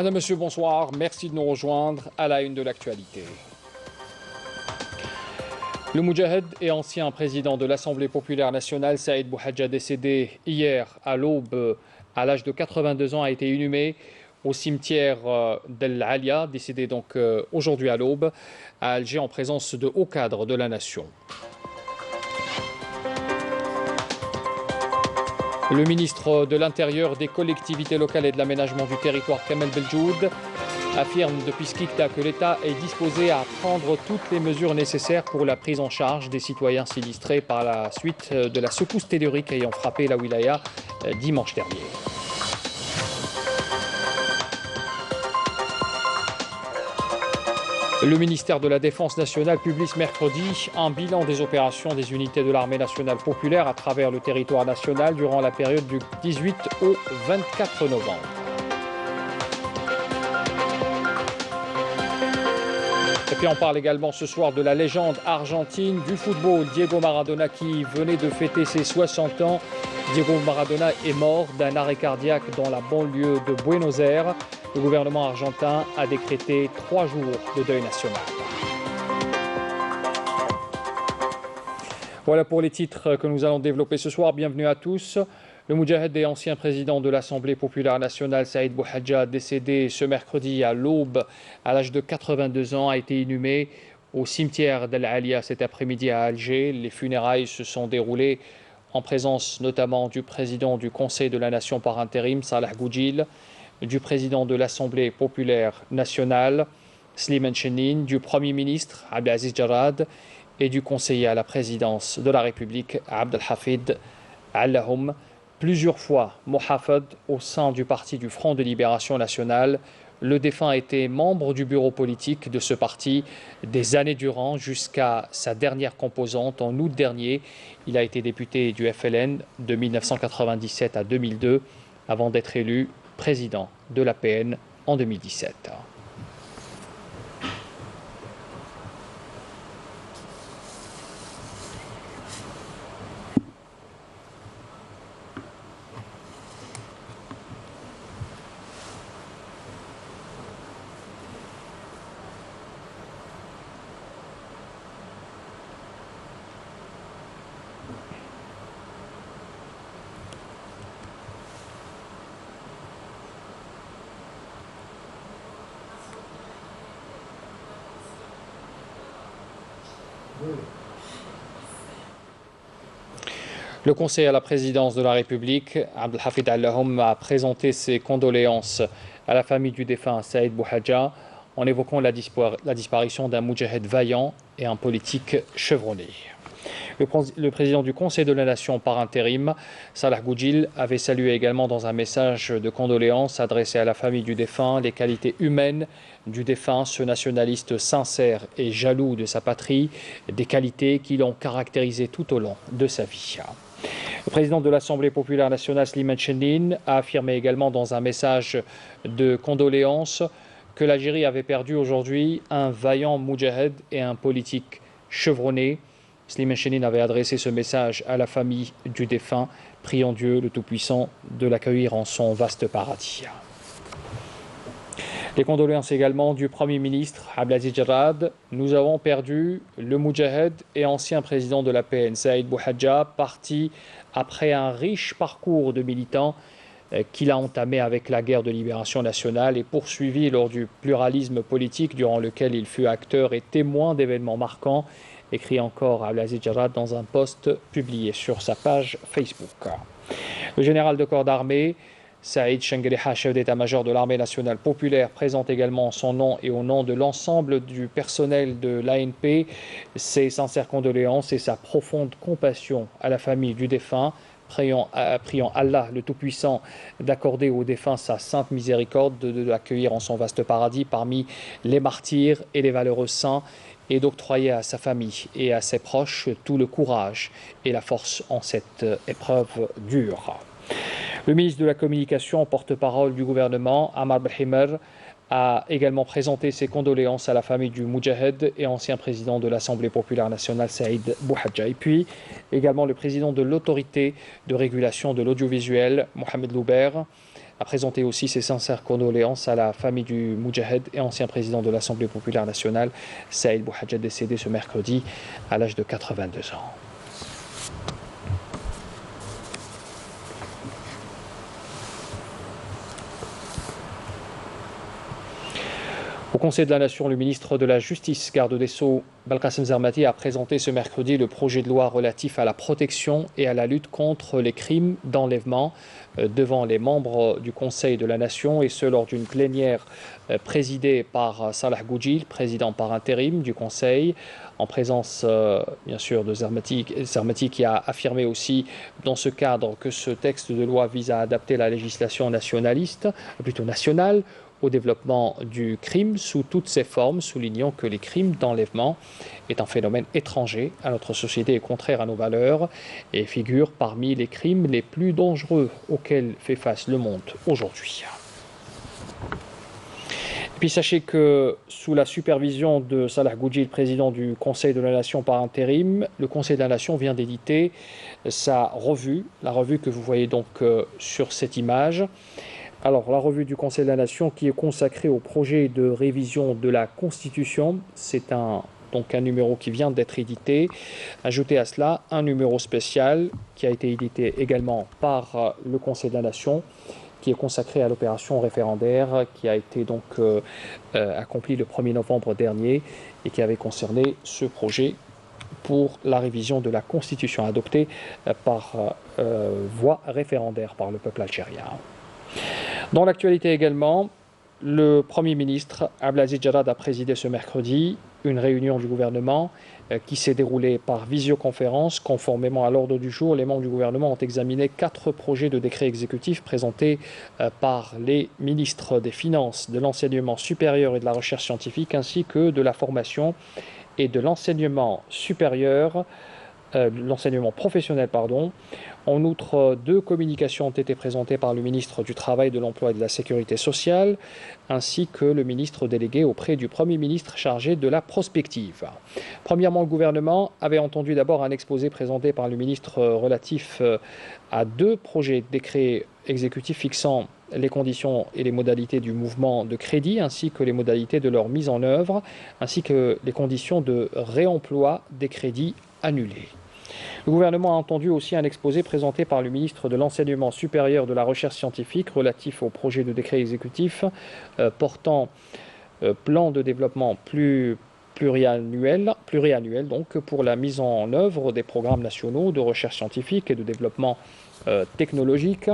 Madame, Monsieur, bonsoir. Merci de nous rejoindre à la une de l'actualité. Le Moudjahed et ancien président de l'Assemblée populaire nationale, Saïd Bouhadja, décédé hier à l'aube à l'âge de 82 ans, a été inhumé au cimetière d'El Alia, décédé donc aujourd'hui à l'aube à Alger en présence de hauts cadres de la nation. Le ministre de l'Intérieur, des collectivités locales et de l'aménagement du territoire, Kamel Beljoud, affirme depuis Skikta que l'État est disposé à prendre toutes les mesures nécessaires pour la prise en charge des citoyens sinistrés par la suite de la secousse tellurique ayant frappé la wilaya dimanche dernier. Le ministère de la Défense nationale publie ce mercredi un bilan des opérations des unités de l'armée nationale populaire à travers le territoire national durant la période du 18 au 24 novembre. Et puis on parle également ce soir de la légende argentine du football, Diego Maradona, qui venait de fêter ses 60 ans. Diego Maradona est mort d'un arrêt cardiaque dans la banlieue de Buenos Aires. Le gouvernement argentin a décrété 3 jours de deuil national. Voilà pour les titres que nous allons développer ce soir. Bienvenue à tous. Le Moudjahed et ancien président de l'Assemblée populaire nationale, Saïd Bouhadja, décédé ce mercredi à l'aube à l'âge de 82 ans, a été inhumé au cimetière d'El Alia cet après-midi à Alger. Les funérailles se sont déroulées en présence notamment du président du Conseil de la Nation par intérim, Salah Goudjil, du président de l'Assemblée populaire nationale, Slimane Chennine, du Premier ministre, Abdelaziz Jarrad, et du conseiller à la présidence de la République, Abdelhafid Allahoum, plusieurs fois Mohafed au sein du parti du Front de Libération Nationale. Le défunt était membre du bureau politique de ce parti des années durant jusqu'à sa dernière composante en août dernier. Il a été député du FLN de 1997 à 2002 avant d'être élu président de l'APN en 2017. Le conseiller à la présidence de la République, Abdelhafid Allahoum, a présenté ses condoléances à la famille du défunt Saïd Bouhadja en évoquant la disparition d'un moudjahed vaillant et un politique chevronné. Le président du Conseil de la Nation par intérim, Salah Goudjil, avait salué également dans un message de condoléances adressé à la famille du défunt les qualités humaines du défunt, ce nationaliste sincère et jaloux de sa patrie, des qualités qui l'ont caractérisé tout au long de sa vie. Le président de l'Assemblée populaire nationale, Slimane Chennine, a affirmé également dans un message de condoléances que l'Algérie avait perdu aujourd'hui un vaillant moudjahed et un politique chevronné. Slimane Chennine avait adressé ce message à la famille du défunt, priant Dieu le Tout-Puissant de l'accueillir en son vaste paradis. Les condoléances également du Premier ministre Abdelaziz Jarrad. Nous avons perdu le moudjahed et ancien président de l'APN, Saïd Bouhadja, parti après un riche parcours de militant qu'il a entamé avec la guerre de libération nationale et poursuivi lors du pluralisme politique durant lequel il fut acteur et témoin d'événements marquants, écrit encore Abdelaziz Jarrad dans un post publié sur sa page Facebook. Le général de corps d'armée, Saïd Chengeliha, chef d'état-major de l'armée nationale populaire, présente également en son nom et au nom de l'ensemble du personnel de l'ANP ses sincères condoléances et sa profonde compassion à la famille du défunt, priant Allah le Tout-Puissant d'accorder au défunt sa sainte miséricorde, de l'accueillir en son vaste paradis parmi les martyrs et les valeureux saints, et d'octroyer à sa famille et à ses proches tout le courage et la force en cette épreuve dure. Le ministre de la Communication, porte-parole du gouvernement, Amar Belhimer, a également présenté ses condoléances à la famille du Moudjahed et ancien président de l'Assemblée populaire nationale, Saïd Bouhadja. Et puis également le président de l'autorité de régulation de l'audiovisuel, Mohamed Louber, a présenté aussi ses sincères condoléances à la famille du Moudjahed et ancien président de l'Assemblée populaire nationale, Saïd Bouhadja, décédé ce mercredi à l'âge de 82 ans. Au Conseil de la Nation, le ministre de la Justice, garde des Sceaux, Belkacem Zermati, a présenté ce mercredi le projet de loi relatif à la protection et à la lutte contre les crimes d'enlèvement devant les membres du Conseil de la Nation, et ce lors d'une plénière présidée par Salah Goudjil, président par intérim du Conseil, en présence bien sûr de Zermati, qui a affirmé aussi dans ce cadre que ce texte de loi vise à adapter la législation nationale au développement du crime sous toutes ses formes, soulignant que les crimes d'enlèvement est un phénomène étranger à notre société et contraire à nos valeurs et figure parmi les crimes les plus dangereux auxquels fait face le monde aujourd'hui. Puis sachez que sous la supervision de Salah Goudjil, président du Conseil de la Nation par intérim, le Conseil de la Nation vient d'éditer sa revue, la revue que vous voyez donc sur cette image. Alors, la revue du Conseil de la Nation qui est consacrée au projet de révision de la Constitution, c'est donc un numéro qui vient d'être édité. Ajoutez à cela un numéro spécial qui a été édité également par le Conseil de la Nation, qui est consacré à l'opération référendaire qui a été donc accomplie le 1er novembre dernier et qui avait concerné ce projet pour la révision de la Constitution adoptée par voie référendaire par le peuple algérien. Dans l'actualité également, le Premier ministre Abdelaziz Jarrad a présidé ce mercredi une réunion du gouvernement qui s'est déroulée par visioconférence. Conformément à l'ordre du jour, les membres du gouvernement ont examiné 4 projets de décrets exécutifs présentés par les ministres des Finances, de l'enseignement supérieur et de la recherche scientifique, ainsi que de la formation et de l'enseignement supérieur, l'enseignement professionnel, pardon. En outre, 2 communications ont été présentées par le ministre du Travail, de l'Emploi et de la Sécurité sociale, ainsi que le ministre délégué auprès du Premier ministre chargé de la prospective. Premièrement, le gouvernement avait entendu d'abord un exposé présenté par le ministre relatif à 2 projets de décrets exécutifs fixant les conditions et les modalités du mouvement de crédit, ainsi que les modalités de leur mise en œuvre, ainsi que les conditions de réemploi des crédits annulés. Le gouvernement a entendu aussi un exposé présenté par le ministre de l'Enseignement supérieur de la recherche scientifique relatif au projet de décret exécutif portant plan de développement pluriannuel donc, pour la mise en œuvre des programmes nationaux de recherche scientifique et de développement technologique.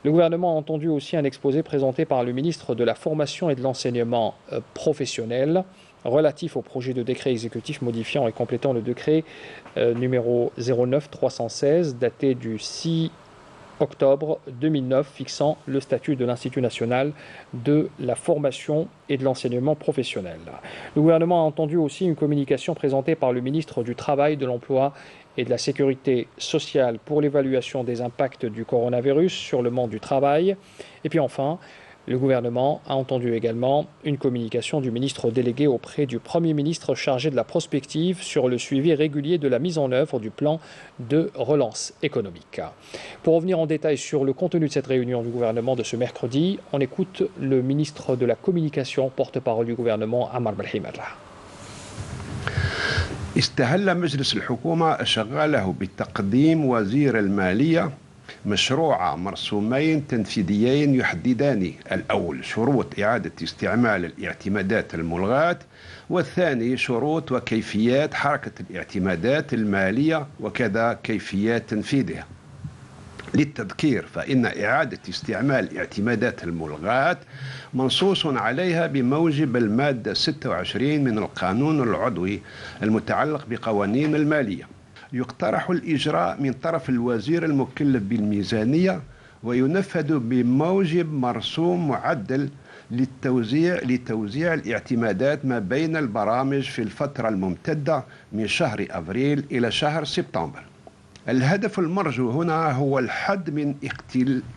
Le gouvernement a entendu aussi un exposé présenté par le ministre de la Formation et de l'Enseignement professionnel relatif au projet de décret exécutif modifiant et complétant le décret numéro 09-316 daté du 6 octobre 2009 fixant le statut de l'Institut national de la formation et de l'enseignement professionnel. Le gouvernement a entendu aussi une communication présentée par le ministre du Travail, de l'Emploi et de la Sécurité sociale pour l'évaluation des impacts du coronavirus sur le monde du travail. Et puis enfin, le gouvernement a entendu également une communication du ministre délégué auprès du Premier ministre chargé de la prospective sur le suivi régulier de la mise en œuvre du plan de relance économique. Pour revenir en détail sur le contenu de cette réunion du gouvernement de ce mercredi, on écoute le ministre de la Communication, porte-parole du gouvernement, Ammar Belhimadra. استهل مجلس الحكومة شغاله بتقديم وزير المالية مشروع مرسومين تنفيذيين يحددان الأول شروط إعادة استعمال الاعتمادات الملغاة، والثاني شروط وكيفيات حركة الاعتمادات المالية وكذا كيفيات تنفيذها. للتذكير فإن إعادة استعمال الاعتمادات الملغاة منصوص عليها بموجب المادة 26 من القانون العضوي المتعلق بقوانين المالية. يقترح الإجراء من طرف الوزير المكلف بالميزانية وينفذ بموجب مرسوم معدل لتوزيع الاعتمادات ما بين البرامج في الفترة الممتدة من شهر أبريل إلى شهر سبتمبر. الهدف المرجو هنا هو الحد من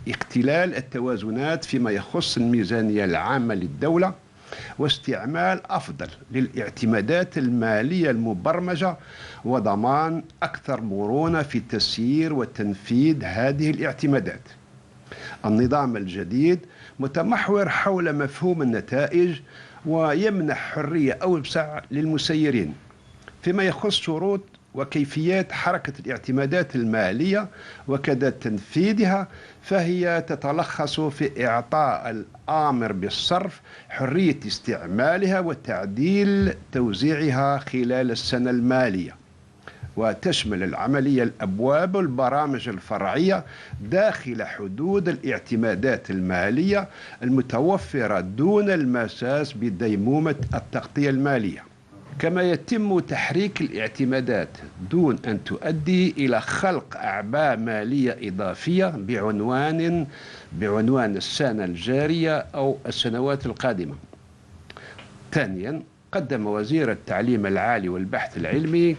اختلال التوازنات فيما يخص الميزانية العامة للدولة واستعمال أفضل للاعتمادات المالية المبرمجة وضمان أكثر مرونة في تسيير وتنفيذ هذه الاعتمادات. النظام الجديد متمحور حول مفهوم النتائج ويمنح حرية أوسع للمسيرين فيما يخص شروط وكيفيات حركة الاعتمادات المالية وكذا تنفيذها، فهي تتلخص في إعطاء الآمر بالصرف حرية استعمالها وتعديل توزيعها خلال السنة المالية. وتشمل العملية الأبواب والبرامج الفرعية داخل حدود الاعتمادات المالية المتوفرة دون المساس بديمومة التغطية المالية. كما يتم تحريك الاعتمادات دون أن تؤدي إلى خلق أعباء مالية إضافية بعنوان السنة الجارية أو السنوات القادمة. ثانيا، قدم وزير التعليم العالي والبحث العلمي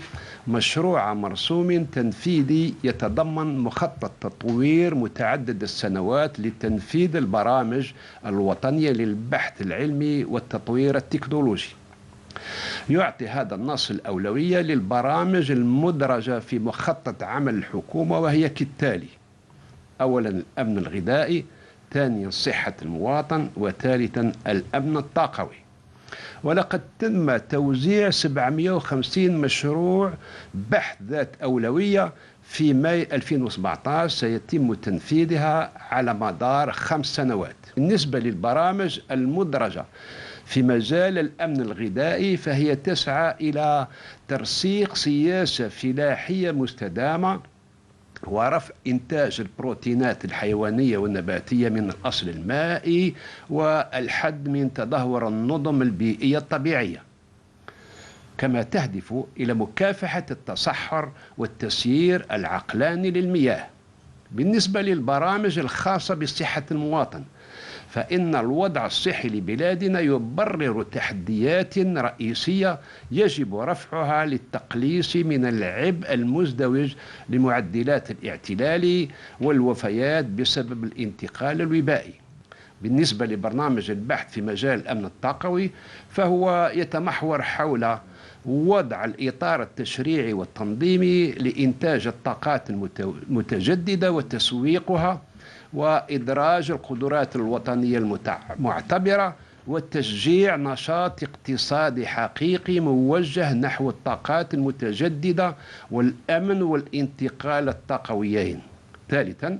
مشروع مرسوم تنفيذي يتضمن مخطط تطوير متعدد السنوات لتنفيذ البرامج الوطنية للبحث العلمي والتطوير التكنولوجي. يعطي هذا النص الأولوية للبرامج المدرجة في مخطط عمل الحكومة، وهي كالتالي: أولا الأمن الغذائي، ثانيا صحة المواطن، وثالثا الأمن الطاقوي. ولقد تم توزيع 750 مشروع بحث ذات أولوية في ماي 2017 سيتم تنفيذها على مدار 5 سنوات. بالنسبة للبرامج المدرجة في مجال الأمن الغذائي، فهي تسعى إلى ترسيخ سياسة فلاحية مستدامة ورفع إنتاج البروتينات الحيوانية والنباتية من الأصل المائي والحد من تدهور النظم البيئية الطبيعية، كما تهدف إلى مكافحة التصحر والتسيير العقلاني للمياه. بالنسبة للبرامج الخاصة بصحة المواطن، فإن الوضع الصحي لبلادنا يبرر تحديات رئيسية يجب رفعها للتقليص من العبء المزدوج لمعدلات الاعتلال والوفيات بسبب الانتقال الوبائي. بالنسبة لبرنامج البحث في مجال الأمن الطاقوي، فهو يتمحور حول وضع الإطار التشريعي والتنظيمي لإنتاج الطاقات المتجددة وتسويقها، وإدراج القدرات الوطنية المعتبرة، وتشجيع نشاط اقتصادي حقيقي موجه نحو الطاقات المتجددة والأمن والانتقال الطاقويين. ثالثا،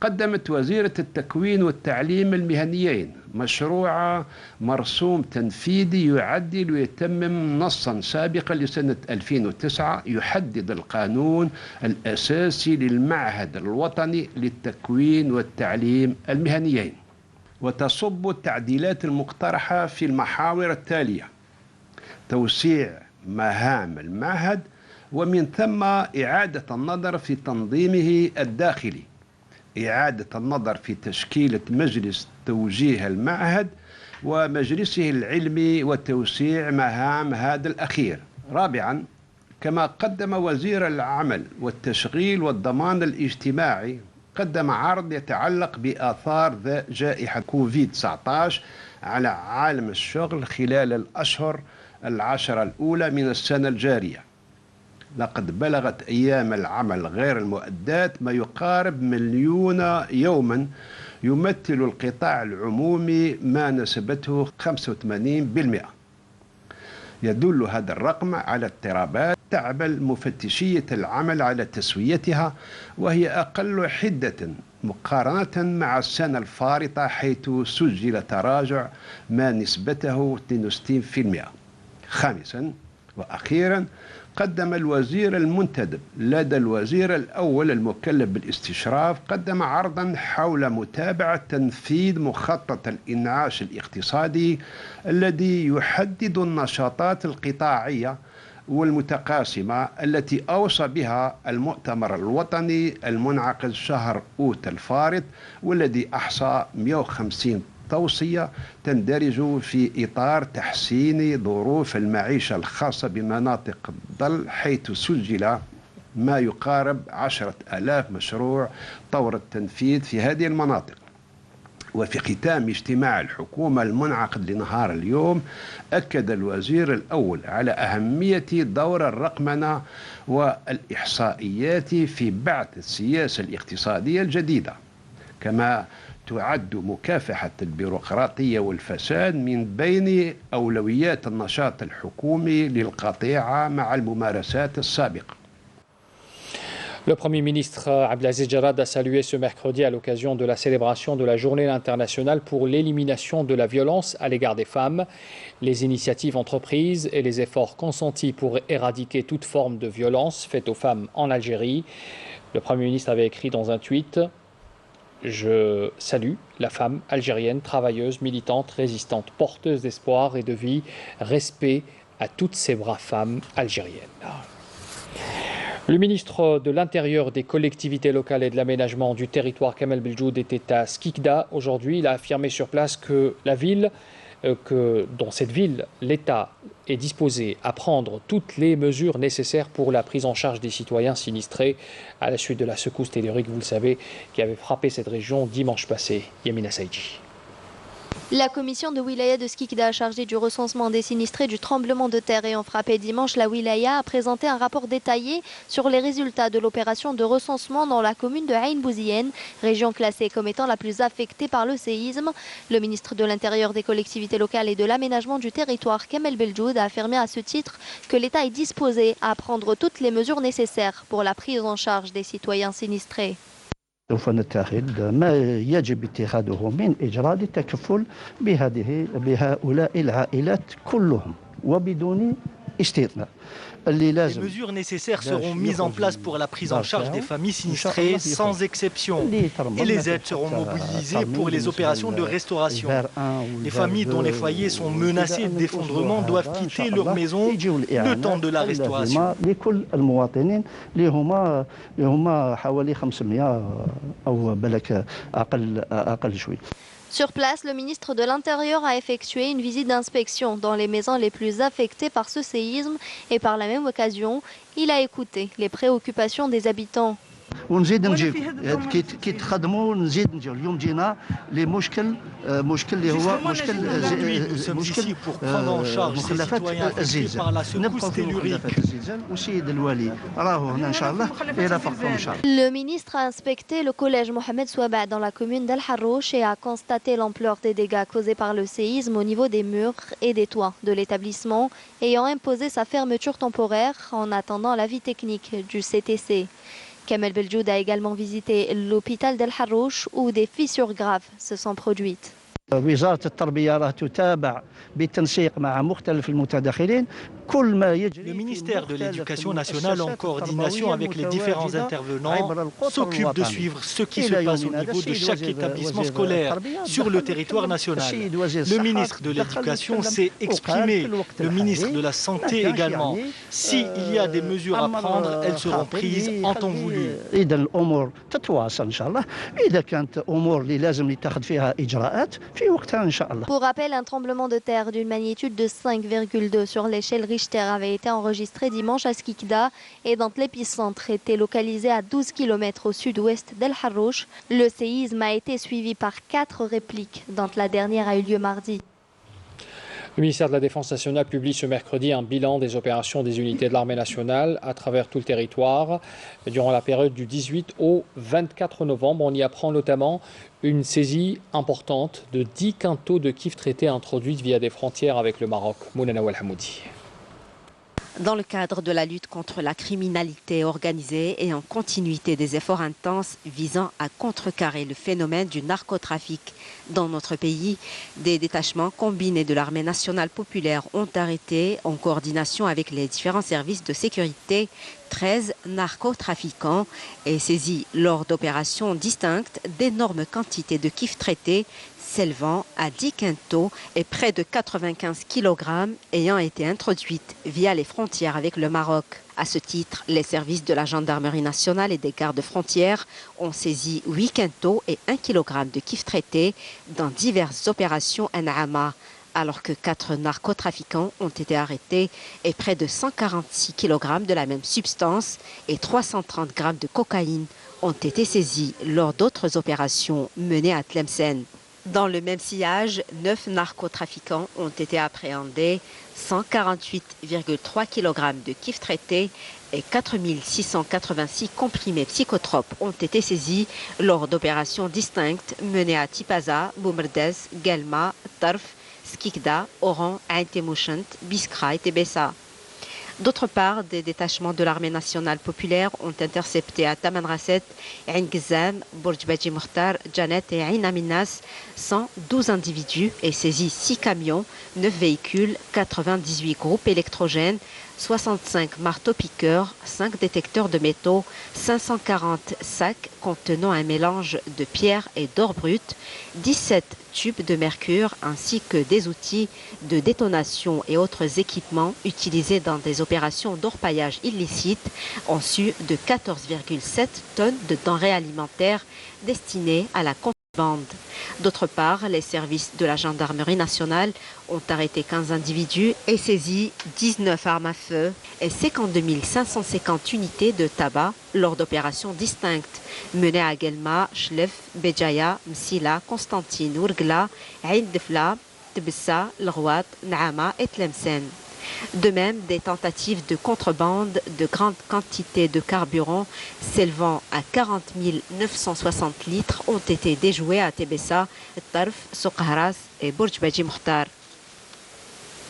قدمت وزيرة التكوين والتعليم المهنيين مشروع مرسوم تنفيذي يعدل ويتمم نصا سابقا لسنة 2009 يحدد القانون الأساسي للمعهد الوطني للتكوين والتعليم المهنيين. وتصب التعديلات المقترحة في المحاور التالية: توسيع مهام المعهد، ومن ثم إعادة النظر في تنظيمه الداخلي، إعادة النظر في تشكيلة مجلس توجيه المعهد ومجلسه العلمي وتوسيع مهام هذا الأخير. رابعا، كما قدم وزير العمل والتشغيل والضمان الاجتماعي قدم عرض يتعلق بآثار جائحة كوفيد-19 على عالم الشغل خلال الأشهر 10 الأولى من السنة الجارية. لقد بلغت أيام العمل غير المؤداة ما يقارب 1,000,000 يوما، يمثل القطاع العمومي ما نسبته 85%. يدل هذا الرقم على اضطرابات تعمل مفتشية العمل على تسويتها، وهي أقل حدة مقارنة مع السنة الفارطة، حيث سجل تراجع ما نسبته 62%. خامسا وأخيرا، قدم الوزير المنتدب لدى الوزير الأول المكلف بالاستشراف قدم عرضا حول متابعة تنفيذ مخطط الإنعاش الاقتصادي الذي يحدد النشاطات القطاعية والمتقاسمة التي أوصى بها المؤتمر الوطني المنعقد شهر أوت الفارط، والذي أحصى 150 توصية تندرج في إطار تحسين ظروف المعيشة الخاصة بمناطق الظل، حيث سجل ما يقارب 10,000 مشروع طور التنفيذ في هذه المناطق. وفي ختام اجتماع الحكومة المنعقد لنهار اليوم، أكد الوزير الأول على أهمية دور الرقمنة والإحصائيات في بعث السياسة الاقتصادية الجديدة، كما تعد مكافحة البيروقراطية والفساد من بين أولويات النشاط الحكومي للقطيعة مع الممارسات السابقة. Le Premier ministre Abdelaziz Jarrad a salué ce mercredi à l'occasion de la célébration de la Journée internationale pour l'élimination de la violence à l'égard des femmes. Les initiatives entreprises et les efforts consentis pour éradiquer toute forme de violence faite aux femmes en Algérie. Le Premier ministre avait écrit dans un tweet « Je salue la femme algérienne, travailleuse, militante, résistante, porteuse d'espoir et de vie. Respect à toutes ces braves femmes algériennes. » Le ministre de l'Intérieur, des collectivités locales et de l'aménagement du territoire, Kamel Beljoud, était à Skikda aujourd'hui. Il a affirmé sur place que dans cette ville, l'État est disposé à prendre toutes les mesures nécessaires pour la prise en charge des citoyens sinistrés à la suite de la secousse tellurique, vous le savez, qui avait frappé cette région dimanche passé. Yamina Saïdji. La commission de wilaya de Skikda, chargée du recensement des sinistrés du tremblement de terre ayant frappé dimanche la wilaya, a présenté un rapport détaillé sur les résultats de l'opération de recensement dans la commune de Ain Bouzien, région classée comme étant la plus affectée par le séisme. Le ministre de l'Intérieur, des collectivités locales et de l'aménagement du territoire, Kamel Beljoud, a affirmé à ce titre que l'État est disposé à prendre toutes les mesures nécessaires pour la prise en charge des citoyens sinistrés. سوف نتخذ ما يجب اتخاذه من إجراء للتكفل بهؤلاء العائلات كلهم وبدون استثناء. Les mesures nécessaires seront mises en place pour la prise en charge des familles sinistrées sans exception. Et les aides seront mobilisées pour les opérations de restauration. Les familles dont les foyers sont menacés d'effondrement doivent quitter leur maison le temps de la restauration. Sur place, le ministre de l'Intérieur a effectué une visite d'inspection dans les maisons les plus affectées par ce séisme et par la même occasion, il a écouté les préoccupations des habitants. ونزيد نجيب كي تخدموا نزيد نجيب اليوم جينا لمشكل اللي هو مشكل مخلفات الزلزال نبقى في مخلفات الزلزال والسيد الوالي راهو هنا ان شاء الله يرافقكم ان شاء الله. Le ministre a inspecté le collège Mohamed Souaba dans la commune d'El Harrouch et a constaté l'ampleur des dégâts causés par le séisme au niveau des murs et des toits de l'établissement, ayant imposé sa fermeture temporaire en attendant l'avis technique du CTC. Kamel Beljoud a également visité l'hôpital d'El Harrouch où des fissures graves se sont produites. وزارة التربية راه تتابع بالتنسيق مع مختلف المتداخلين كل ما يجري. Le ministère de l'Éducation nationale, en coordination avec les différents intervenants, s'occupe de suivre ce qui se passe au niveau de chaque établissement scolaire sur le territoire national. Le ministre de l'Éducation s'est exprimé, le ministre de la Santé également. S'il y a des mesures à prendre, elles seront prises en temps voulu. إذا الأمور تتواصل إن شاء الله. إذا كانت أمور اللي لازم يتخذ فيها إجراءات في وقتها إن شاء الله. Pour rappel, un tremblement de terre d'une magnitude de 5,2 sur l'échelle Richter avait été enregistré dimanche à Skikda et dont l'épicentre était localisé à 12 km au sud-ouest d'El Harrouch. Le séisme a été suivi par 4 répliques, dont la dernière a eu lieu mardi. Le ministère de la Défense nationale publie ce mercredi un bilan des opérations des unités de l'armée nationale à travers tout le territoire durant la période du 18 au 24 novembre. On y apprend notamment une saisie importante de 10 quintaux de kifs traités introduites via des frontières avec le Maroc. Mounana Walhamoudi. Dans le cadre de la lutte contre la criminalité organisée et en continuité des efforts intenses visant à contrecarrer le phénomène du narcotrafic dans notre pays, des détachements combinés de l'armée nationale populaire ont arrêté, en coordination avec les différents services de sécurité, 13 narcotrafiquants et saisi lors d'opérations distinctes d'énormes quantités de kifs traités s'élevant à 10 quintaux et près de 95 kg ayant été introduites via les frontières avec le Maroc. À ce titre, les services de la gendarmerie nationale et des gardes frontières ont saisi 8 quintaux et 1 kg de kifs traités dans diverses opérations NAMA, alors que 4 narcotrafiquants ont été arrêtés et près de 146 kg de la même substance et 330 g de cocaïne ont été saisis lors d'autres opérations menées à Tlemcen. Dans le même sillage, 9 narcotrafiquants ont été appréhendés, 148,3 kg de kiff traité et 4 686 comprimés psychotropes ont été saisis lors d'opérations distinctes menées à Tipaza, Boumerdez, Guelma, Tarf, Skikda, Oran, Ain Temouchent, Biskra et Tébessa. D'autre part, des détachements de l'armée nationale populaire ont intercepté à Tamanrasset, Ain Gizam, Bourj-Badji Mokhtar, Janet et Ain Aminas 112 individus et saisi 6 camions, 9 véhicules, 98 groupes électrogènes, 65 marteaux-piqueurs, 5 détecteurs de métaux, 540 sacs contenant un mélange de pierre et d'or brut, 17 tubes de mercure ainsi que des outils de détonation et autres équipements utilisés dans des opérations d'orpaillage illicite en su de 14,7 tonnes de denrées alimentaires destinées à la contrebande. D'autre part, les services de la gendarmerie nationale ont arrêté 15 individus et saisi 19 armes à feu et 52 550 unités de tabac lors d'opérations distinctes menées à Guelma, Chlef, Béjaïa, Msila, Constantine, Ourgla, Ain Defla, Tebessa, Lrouat, Naama et Tlemcen. De même, des tentatives de contrebande de grandes quantités de carburant s'élevant à 40 960 litres ont été déjouées à Tébessa, Tarf, Soukharas et Bourj-Badji Mokhtar.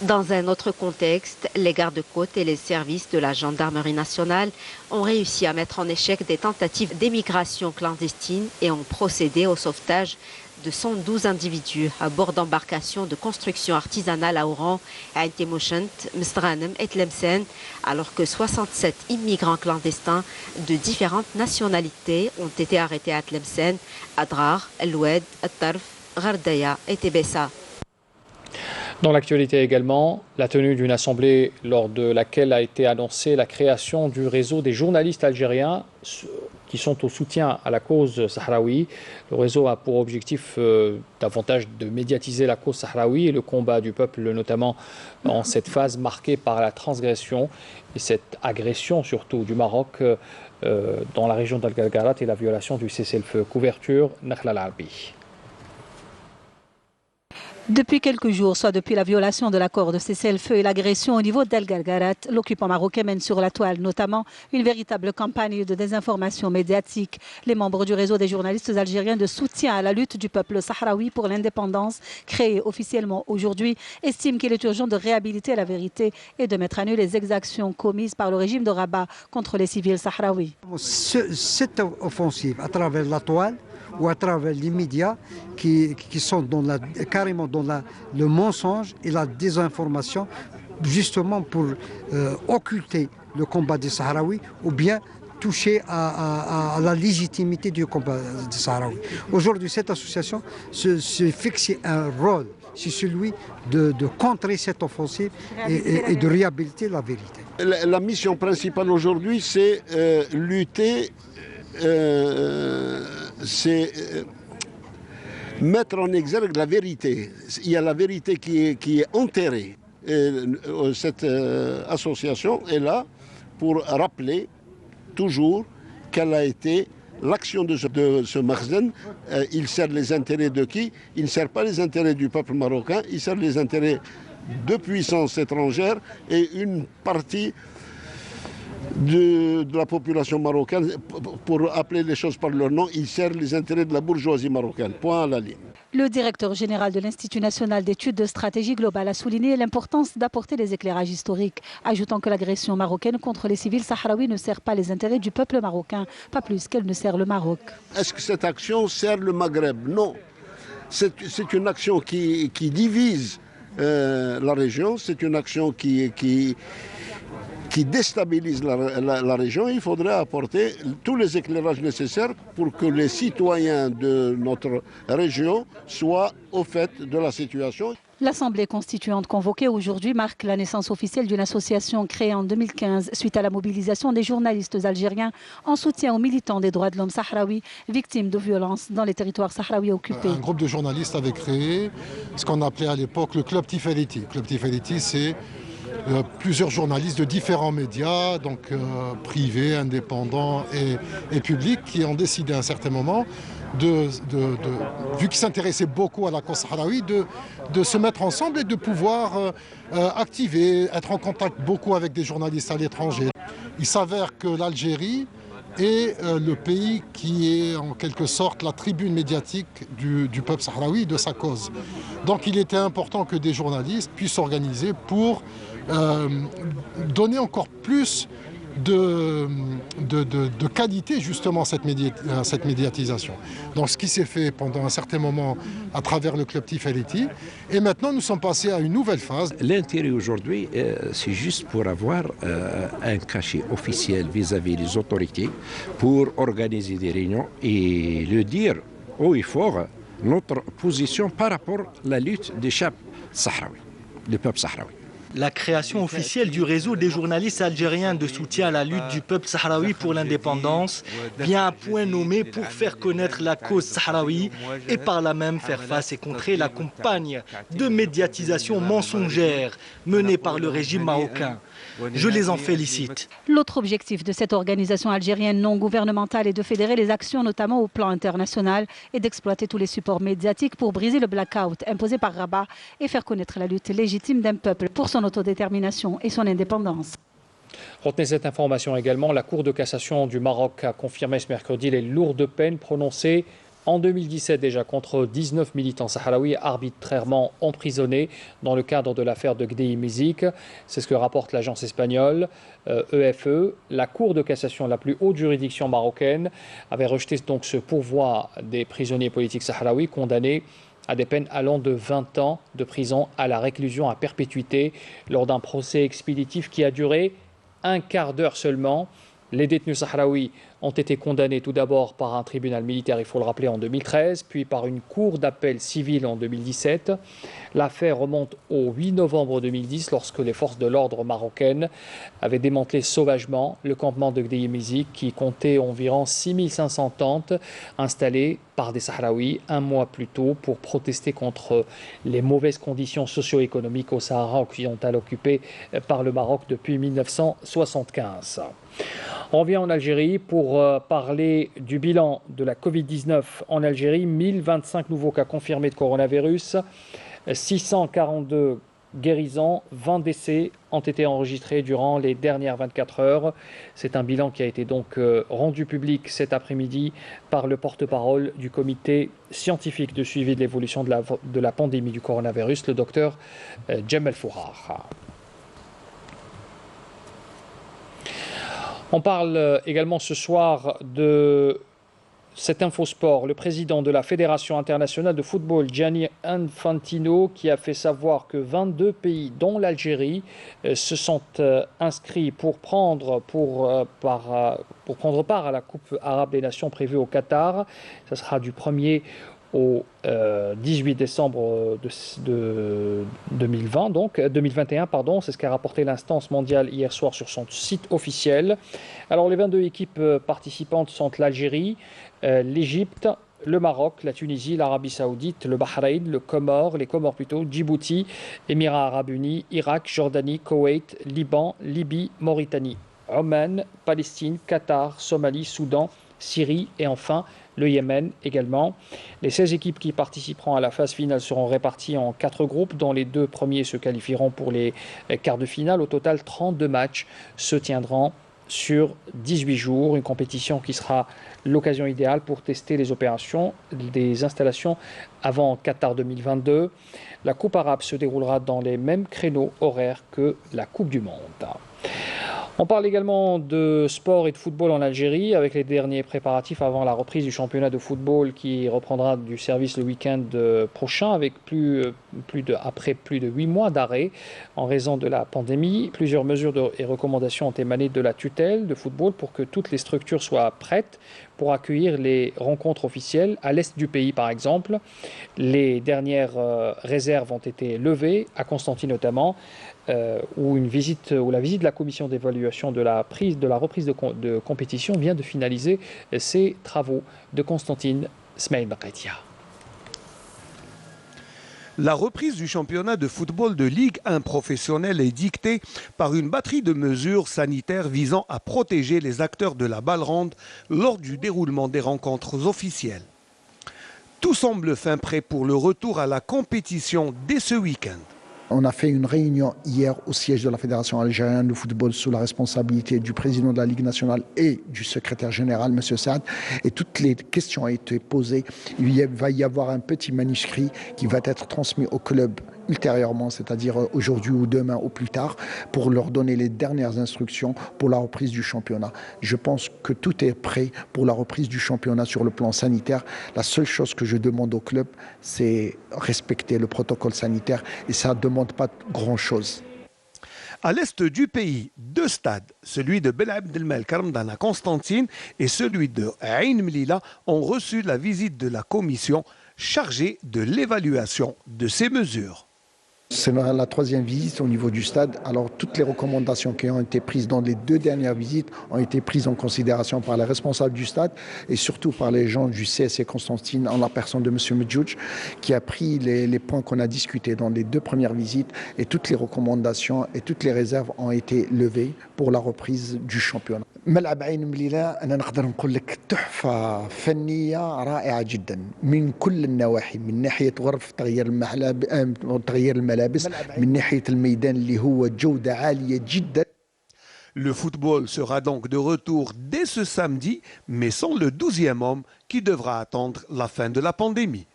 Dans un autre contexte, les gardes-côtes et les services de la gendarmerie nationale ont réussi à mettre en échec des tentatives d'émigration clandestine et ont procédé au sauvetage de 112 individus à bord d'embarcations de construction artisanale à Oran, à Temouchent, Mstranem et Tlemcen, alors que 67 immigrants clandestins de différentes nationalités ont été arrêtés à Tlemcen, Adrar, El Oued, Tarf, Ghardaya et Tébessa. Dans l'actualité également, la tenue d'une assemblée lors de laquelle a été annoncée la création du réseau des journalistes algériens qui sont au soutien à la cause sahraoui. Le réseau a pour objectif davantage de médiatiser la cause sahraoui et le combat du peuple, notamment en cette phase marquée par la transgression et cette agression surtout du Maroc dans la région d'Al-Galgarat et la violation du cessez-le-feu. Couverture, Nakhla Al-Arbi. Depuis quelques jours, soit depuis la violation de l'accord de cessez-le-feu et l'agression au niveau d'El Galgarat, l'occupant marocain mène sur la toile notamment une véritable campagne de désinformation médiatique. Les membres du réseau des journalistes algériens de soutien à la lutte du peuple sahraoui pour l'indépendance, créé officiellement aujourd'hui, estiment qu'il est urgent de réhabiliter la vérité et de mettre à nu les exactions commises par le régime de Rabat contre les civils sahraouis. Cette offensive à travers la toile ou à travers les médias qui sont carrément dans le mensonge et la désinformation, justement pour occulter le combat des Sahraouis ou bien toucher à la légitimité du combat des Sahraouis. Aujourd'hui, cette association se fixe un rôle, c'est celui de contrer cette offensive et de réhabiliter la vérité. La mission principale aujourd'hui, c'est lutter, c'est mettre en exergue la vérité. Il y a la vérité qui est enterrée. Cette association est là pour rappeler toujours quelle a été l'action de ce Makhzen. Il sert les intérêts de qui? Il ne sert pas les intérêts du peuple marocain, il sert les intérêts de puissances étrangères et une partie de la population marocaine. Pour appeler les choses par leur nom, il sert les intérêts de la bourgeoisie marocaine. Point à la ligne. Le directeur général de l'Institut national d'études de stratégie globale a souligné l'importance d'apporter des éclairages historiques, ajoutant que l'agression marocaine contre les civils sahraouis ne sert pas les intérêts du peuple marocain, pas plus qu'elle ne sert le Maroc. Est-ce que cette action sert le Maghreb? Non. C'est une action qui divise la région, c'est une action qui déstabilise la région. Il faudrait apporter tous les éclairages nécessaires pour que les citoyens de notre région soient au fait de la situation. L'Assemblée constituante convoquée aujourd'hui marque la naissance officielle d'une association créée en 2015 suite à la mobilisation des journalistes algériens en soutien aux militants des droits de l'homme sahraouis victimes de violences dans les territoires sahraouis occupés. Un groupe de journalistes avait créé ce qu'on appelait à l'époque le Club Tifeliti. Le Club Tifeliti, c'est plusieurs journalistes de différents médias, donc privés, indépendants et publics, qui ont décidé à un certain moment vu qu'ils s'intéressaient beaucoup à la cause sahraoui, de se mettre ensemble et de pouvoir activer, être en contact beaucoup avec des journalistes à l'étranger. Il s'avère que l'Algérie est le pays qui est en quelque sorte la tribune médiatique du peuple sahraoui, de sa cause. Donc il était important que des journalistes puissent s'organiser pour donner encore plus de qualité justement à cette médiatisation. Donc ce qui s'est fait pendant un certain moment à travers le club Tiferet, et maintenant nous sommes passés à une nouvelle phase. L'intérêt aujourd'hui, c'est juste pour avoir un cachet officiel vis-à-vis des autorités pour organiser des réunions et le dire haut et fort notre position par rapport à la lutte des chefs sahraouis, du peuple sahraoui. La création officielle du réseau des journalistes algériens de soutien à la lutte du peuple sahraoui pour l'indépendance vient à point nommé pour faire connaître la cause sahraoui et par là même faire face et contrer la campagne de médiatisation mensongère menée par le régime marocain. Je les en félicite. L'autre objectif de cette organisation algérienne non gouvernementale est de fédérer les actions, notamment au plan international, et d'exploiter tous les supports médiatiques pour briser le blackout imposé par Rabat et faire connaître la lutte légitime d'un peuple pour son autodétermination et son indépendance. Retenez cette information également, la Cour de cassation du Maroc a confirmé ce mercredi les lourdes peines prononcées en 2017 déjà contre 19 militants sahraouis arbitrairement emprisonnés dans le cadre de l'affaire de Gdei Mizik. C'est ce que rapporte l'agence espagnole EFE. La Cour de cassation, la plus haute juridiction marocaine, avait rejeté donc ce pourvoi des prisonniers politiques sahraouis condamnés à des peines allant de 20 ans de prison à la réclusion à perpétuité lors d'un procès expéditif qui a duré un quart d'heure seulement. Les détenus sahraouis ont été condamnés tout d'abord par un tribunal militaire, il faut le rappeler, en 2013, puis par une cour d'appel civile en 2017. L'affaire remonte au 8 novembre 2010, lorsque les forces de l'ordre marocaines avaient démantelé sauvagement le campement de Gdei Mizik, qui comptait environ 6500 tentes installées par des Sahraouis un mois plus tôt pour protester contre les mauvaises conditions socio-économiques au Sahara occidental occupé par le Maroc depuis 1975. On revient en Algérie pour parler du bilan de la Covid-19 en Algérie. 1025 nouveaux cas confirmés de coronavirus, 642 guérisons, 20 décès ont été enregistrés durant les dernières 24 heures. C'est un bilan qui a été donc rendu public cet après-midi par le porte-parole du comité scientifique de suivi de l'évolution de la pandémie du coronavirus, le docteur Djamel Fouhar. On parle également ce soir de cet infosport. Le président de la Fédération internationale de football, Gianni Infantino, qui a fait savoir que 22 pays, dont l'Algérie, se sont inscrits pour prendre part à la Coupe arabe des nations prévue au Qatar. Ça sera du 1er au 18 décembre de 2021, c'est ce qu'a rapporté l'instance mondiale hier soir sur son site officiel. Alors les 22 équipes participantes sont l'Algérie, l'Égypte, le Maroc, la Tunisie, l'Arabie Saoudite, le Bahreïn, les Comores plutôt, Djibouti, Émirats Arabes Unis, Irak, Jordanie, Koweït, Liban, Libye, Mauritanie, Oman, Palestine, Qatar, Somalie, Soudan, Syrie et enfin le Yémen également. Les 16 équipes qui participeront à la phase finale seront réparties en 4 groupes, dont les 2 premiers se qualifieront pour les quarts de finale. Au total, 32 matchs se tiendront sur 18 jours, une compétition qui sera l'occasion idéale pour tester les opérations des installations avant Qatar 2022. La Coupe arabe se déroulera dans les mêmes créneaux horaires que la Coupe du Monde. On parle également de sport et de football en Algérie avec les derniers préparatifs avant la reprise du championnat de football qui reprendra du service le week-end prochain avec après plus de 8 mois d'arrêt en raison de la pandémie. Plusieurs mesures et recommandations ont émané de la tutelle de football pour que toutes les structures soient prêtes pour accueillir les rencontres officielles à l'est du pays par exemple. Les dernières réserves ont été levées à Constantine notamment. Où la visite de la commission d'évaluation de la reprise de compétition vient de finaliser ses travaux. De Constantine, Smaïl Baqaitia. La reprise du championnat de football de Ligue 1 professionnelle est dictée par une batterie de mesures sanitaires visant à protéger les acteurs de la balle ronde lors du déroulement des rencontres officielles. Tout semble fin prêt pour le retour à la compétition dès ce week-end. On a fait une réunion hier au siège de la Fédération algérienne de football sous la responsabilité du président de la Ligue nationale et du secrétaire général, M. Saad. Et toutes les questions ont été posées. Il va y avoir un petit manuscrit qui va être transmis au club ultérieurement, c'est-à-dire aujourd'hui ou demain ou plus tard, pour leur donner les dernières instructions pour la reprise du championnat. Je pense que tout est prêt pour la reprise du championnat sur le plan sanitaire. La seule chose que je demande au club, c'est respecter le protocole sanitaire et ça ne demande pas grand-chose. À l'est du pays, deux stades, celui de Ben Abdelmal Karamdan à Constantine et celui de Ain Mlila, ont reçu la visite de la commission chargée de l'évaluation de ces mesures. C'est la troisième visite au niveau du stade. Alors toutes les recommandations qui ont été prises dans les deux dernières visites ont été prises en considération par les responsables du stade et surtout par les gens du CSC Constantine en la personne de M. Medjouj qui a pris les points qu'on a discutés dans les deux premières visites et toutes les recommandations et toutes les réserves ont été levées pour la reprise du championnat. ملعب عين مليلة أنا نقدر نقول لك تحفة فنية رائعة جدا من كل النواحي من ناحية غرف تغيير الملابس من ناحية الميدان اللي هو جودة عالية جدا. Le football sera donc de retour dès ce samedi, mais sans le 12e homme qui devra attendre la fin de la pandémie.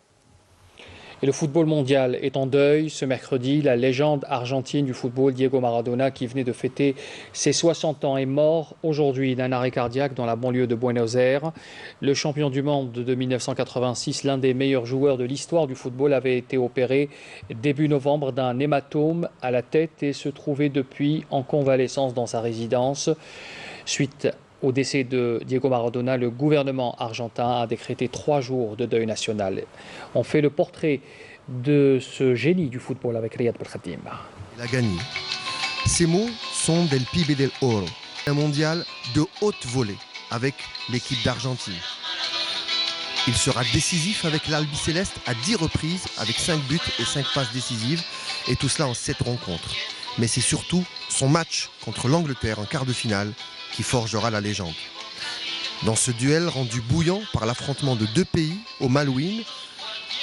Et le football mondial est en deuil. Ce mercredi, la légende argentine du football, Diego Maradona, qui venait de fêter ses 60 ans, est mort aujourd'hui d'un arrêt cardiaque dans la banlieue de Buenos Aires. Le champion du monde de 1986, l'un des meilleurs joueurs de l'histoire du football, avait été opéré début novembre d'un hématome à la tête et se trouvait depuis en convalescence dans sa résidence. Suite au décès de Diego Maradona, le gouvernement argentin a décrété 3 jours de deuil national. On fait le portrait de ce génie du football avec Riyad Belkhadim. Il a gagné. Ces mots sont del Pibe del Oro, un mondial de haute volée avec l'équipe d'Argentine. Il sera décisif avec l'Albiceleste à 10 reprises avec 5 buts et 5 passes décisives et tout cela en 7 rencontres. Mais c'est surtout son match contre l'Angleterre en quart de finale qui forgera la légende. Dans ce duel rendu bouillant par l'affrontement de deux pays au Malouine,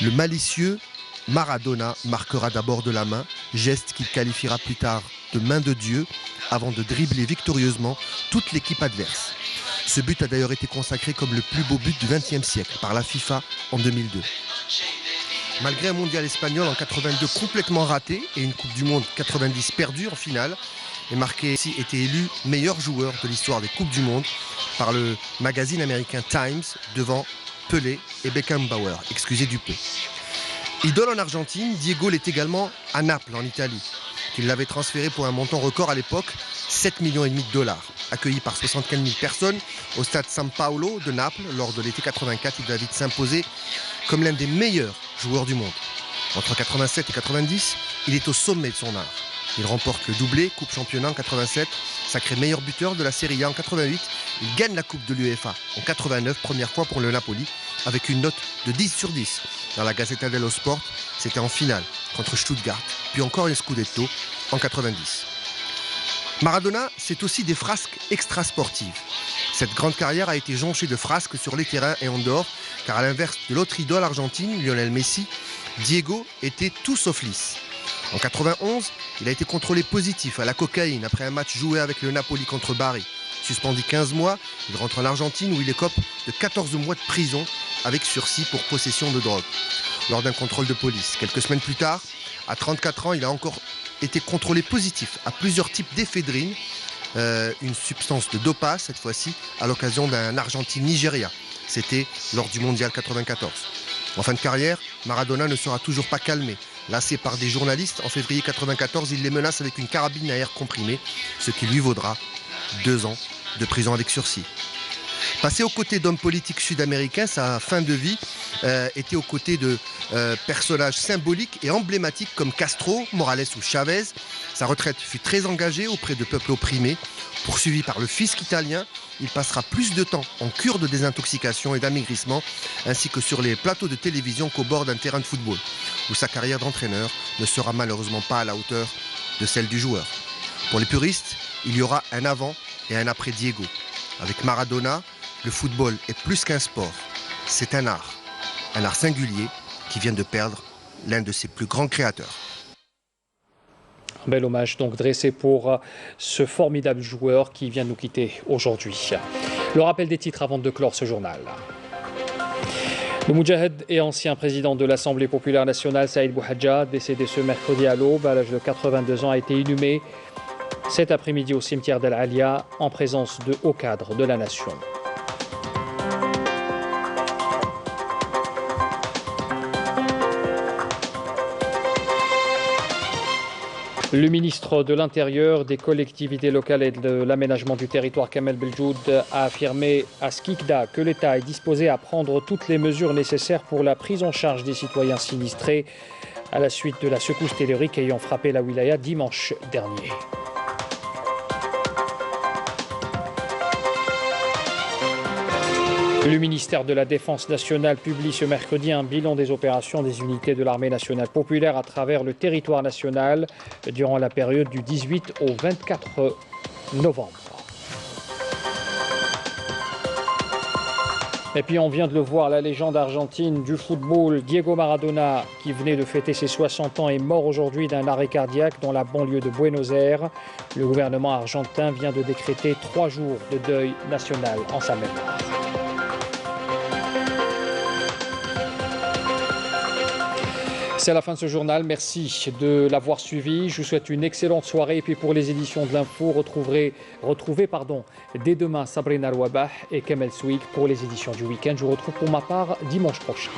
le malicieux Maradona marquera d'abord de la main, geste qu'il qualifiera plus tard de main de Dieu, avant de dribbler victorieusement toute l'équipe adverse. Ce but a d'ailleurs été consacré comme le plus beau but du XXe siècle par la FIFA en 2002. Malgré un mondial espagnol en 82 complètement raté et une Coupe du Monde 90 perdue en finale, et Marqué était élu meilleur joueur de l'histoire des Coupes du Monde par le magazine américain Times devant Pelé et Beckenbauer, excusez du peu. Idole en Argentine, Diego l'est également à Naples en Italie, qu'il l'avait transféré pour un montant record à l'époque, 7,5 millions de $. Accueilli par 75 000 personnes au stade San Paolo de Naples lors de l'été 84, il va vite s'imposer comme l'un des meilleurs joueurs du monde. Entre 87 et 90, il est au sommet de son art. Il remporte le doublé, Coupe Championnat en 87, sacré meilleur buteur de la Serie A en 88. Il gagne la Coupe de l'UEFA en 89, première fois pour le Napoli, avec une note de 10 sur 10. Dans la Gazzetta dello Sport, c'était en finale contre Stuttgart, puis encore un Scudetto en 90. Maradona, c'est aussi des frasques extrasportives. Cette grande carrière a été jonchée de frasques sur les terrains et en dehors, car à l'inverse de l'autre idole argentine, Lionel Messi, Diego était tout sauf lisse. En 91, il a été contrôlé positif à la cocaïne après un match joué avec le Napoli contre Bari. Suspendu 15 mois, il rentre en Argentine où il écope de 14 mois de prison avec sursis pour possession de drogue. Lors d'un contrôle de police, quelques semaines plus tard, à 34 ans, il a encore été contrôlé positif à plusieurs types d'éphédrine, une substance de dopage cette fois-ci, à l'occasion d'un Argentine-Nigeria. C'était lors du Mondial 94. En fin de carrière, Maradona ne sera toujours pas calmé. Lassé par des journalistes, en février 1994, il les menace avec une carabine à air comprimé, ce qui lui vaudra 2 ans de prison avec sursis. Passé aux côtés d'hommes politiques sud-américains, sa fin de vie était aux côtés de personnages symboliques et emblématiques comme Castro, Morales ou Chavez. Sa retraite fut très engagée auprès de peuples opprimés. Poursuivi par le fisc italien, il passera plus de temps en cure de désintoxication et d'amaigrissement, ainsi que sur les plateaux de télévision qu'au bord d'un terrain de football, où sa carrière d'entraîneur ne sera malheureusement pas à la hauteur de celle du joueur. Pour les puristes, il y aura un avant et un après Diego. Avec Maradona, le football est plus qu'un sport, c'est un art. Un art singulier qui vient de perdre l'un de ses plus grands créateurs. Un bel hommage donc dressé pour ce formidable joueur qui vient nous quitter aujourd'hui. Le rappel des titres avant de clore ce journal. Le Moudjahed et ancien président de l'Assemblée populaire nationale Saïd Bouhadja, décédé ce mercredi à l'aube à l'âge de 82 ans, a été inhumé cet après-midi au cimetière d'Al Alia en présence de hauts cadres de la nation. Le ministre de l'Intérieur, des collectivités locales et de l'aménagement du territoire, Kamel Beljoud, a affirmé à Skikda que l'État est disposé à prendre toutes les mesures nécessaires pour la prise en charge des citoyens sinistrés à la suite de la secousse tellurique ayant frappé la wilaya dimanche dernier. Le ministère de la Défense nationale publie ce mercredi un bilan des opérations des unités de l'armée nationale populaire à travers le territoire national durant la période du 18 au 24 novembre. Et puis on vient de le voir, la légende argentine du football, Diego Maradona, qui venait de fêter ses 60 ans, est mort aujourd'hui d'un arrêt cardiaque dans la banlieue de Buenos Aires. Le gouvernement argentin vient de décréter 3 jours de deuil national en sa mémoire. C'est la fin de ce journal. Merci de l'avoir suivi. Je vous souhaite une excellente soirée. Et puis pour les éditions de l'Info, retrouvez dès demain Sabrina Rouabah et Kamel Souik pour les éditions du week-end. Je vous retrouve pour ma part dimanche prochain.